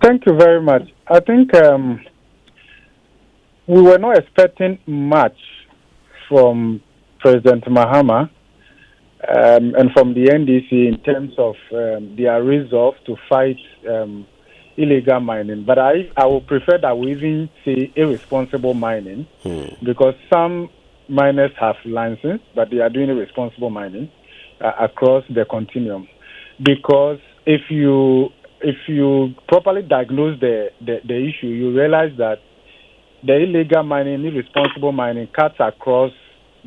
Thank you very much. I think we were not expecting much from President Mahama and from the NDC in terms of their resolve to fight illegal mining. But I would prefer that we even say irresponsible mining because some miners have license, but they are doing irresponsible mining across the continuum. Because if you properly diagnose the issue, you realize that the illegal mining, irresponsible mining cuts across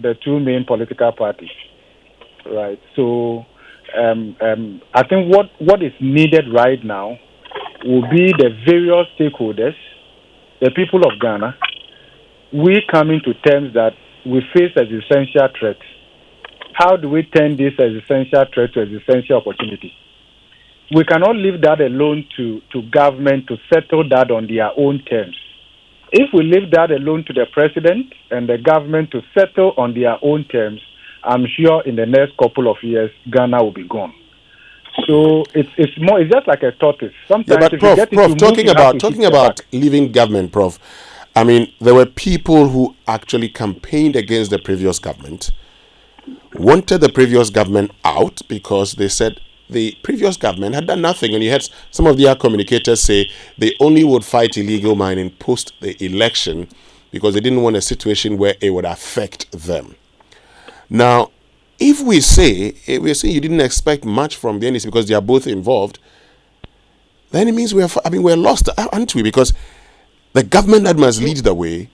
the two main political parties, right? So I think what is needed right now will be the various stakeholders, the people of Ghana, we coming to terms that we face existential threats. How do we turn this existential threat to existential opportunity? We cannot leave that alone to government to settle that on their own terms. If we leave that alone to the president and the government to settle on their own terms, I'm sure in the next couple of years, Ghana will be gone. So it's just like a tortoise. Sometimes, yeah, but Prof, talking about leaving government, Prof. I mean, there were people who actually campaigned against the previous government, wanted the previous government out because they said the previous government had done nothing. And you had some of their communicators say they only would fight illegal mining post the election because they didn't want a situation where it would affect them. Now, if we say you didn't expect much from the NDC because they are both involved, then it means we're lost, aren't we? Because the government that must lead the way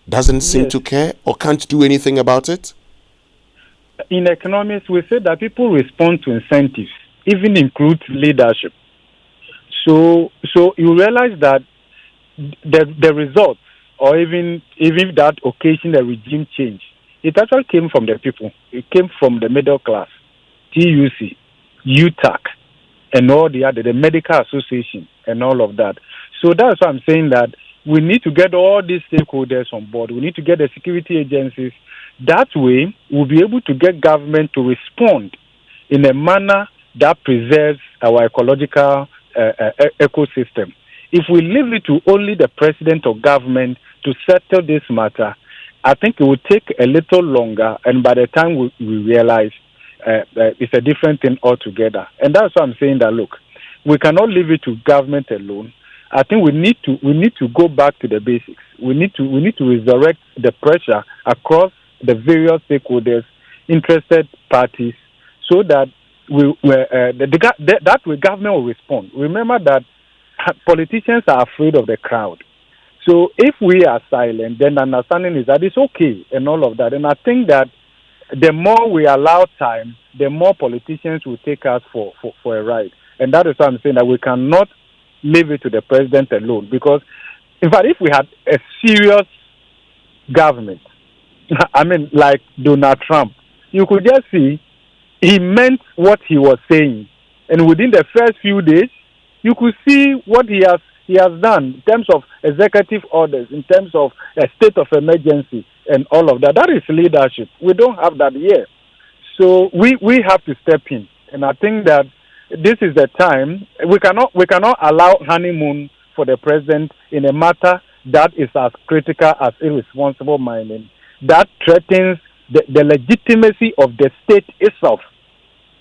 doesn't seem to care or can't do anything about it. In economics, we say that people respond to incentives, even include leadership. So you realize that the results, or even that occasion, the regime change, it actually came from the people. It came from the middle class, TUC, UTAC, and all the medical association, and all of that. So that's why I'm saying that we need to get all these stakeholders on board. We need to get the security agencies. That way, we'll be able to get government to respond in a manner that preserves our ecological ecosystem. If we leave it to only the president or government to settle this matter, I think it will take a little longer, and by the time we realize it's a different thing altogether. And that's why I'm saying that, look, we cannot leave it to government alone. I think we need to go back to the basics. We need to resurrect the pressure across the various stakeholders, interested parties, so that that way government will respond. Remember that politicians are afraid of the crowd. So if we are silent, then understanding is that it's okay and all of that. And I think that the more we allow time, the more politicians will take us for a ride. And that is why I'm saying that we cannot leave it to the president alone. Because, in fact, if we had a serious government, I mean, like Donald Trump, you could just see he meant what he was saying. And within the first few days, you could see what he has done in terms of executive orders, in terms of a state of emergency and all of that. That is leadership. We don't have that here. So we have to step in. And I think that this is the time. We cannot allow honeymoon for the president in a matter that is as critical as irresponsible mining, that threatens the legitimacy of the state itself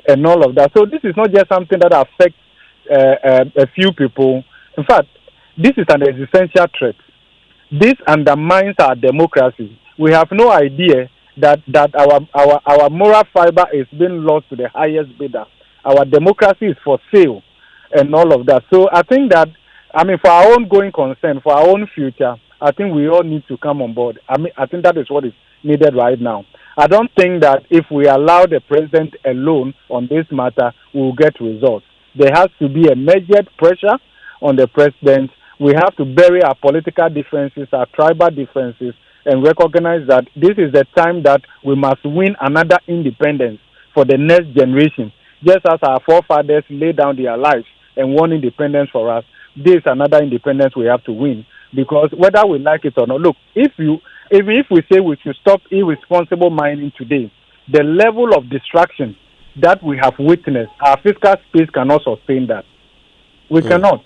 and all of that. So this is not just something that affects a few people. In fact, this is an existential threat. This undermines our democracy. We have no idea that our moral fiber is being lost to the highest bidder. Our democracy is for sale and all of that. So I think that, for our own going concern, for our own future, I think we all need to come on board. I think that is what is needed right now. I don't think that if we allow the president alone on this matter, we will get results. There has to be a measured pressure on the president. We have to bury our political differences, our tribal differences, and recognize that this is the time that we must win another independence for the next generation. Just as our forefathers laid down their lives and won independence for us, this is another independence we have to win. Because whether we like it or not, look, even if we say we should stop irresponsible mining today, the level of destruction that we have witnessed, our fiscal space cannot sustain that. We cannot.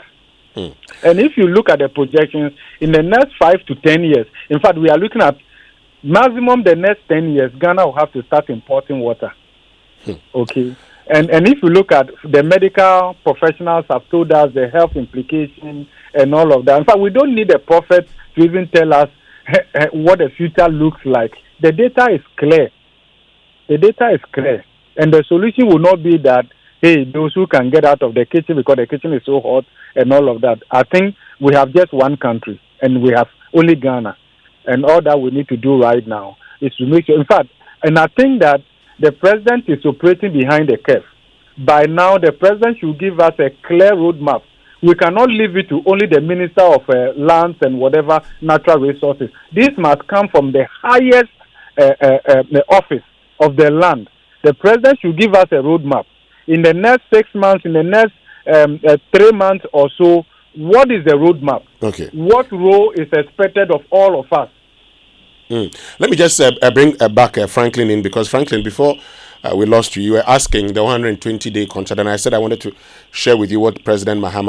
And if you look at the projections, in the next 5 to 10 years, in fact, we are looking at maximum the next 10 years, Ghana will have to start importing water. Okay. And if you look at the medical professionals have told us the health implications and all of that. In fact, we don't need a prophet to even tell us what the future looks like. The data is clear. The data is clear. And the solution will not be that, hey, those who can get out of the kitchen because the kitchen is so hot and all of that. I think we have just one country and we have only Ghana. And all that we need to do right now is to make sure, in fact, and I think that the president is operating behind the curve. By now, the president should give us a clear roadmap. We cannot leave it to only the Minister of Lands and whatever natural resources. This must come from the highest office of the land. The president should give us a roadmap. In the next 6 months, in the next 3 months or so, what is the roadmap? Okay. What role is expected of all of us? Let me just bring back Franklin in, because Franklin, before we lost you, you were asking the 120-day contract, and I said I wanted to share with you what President Mahama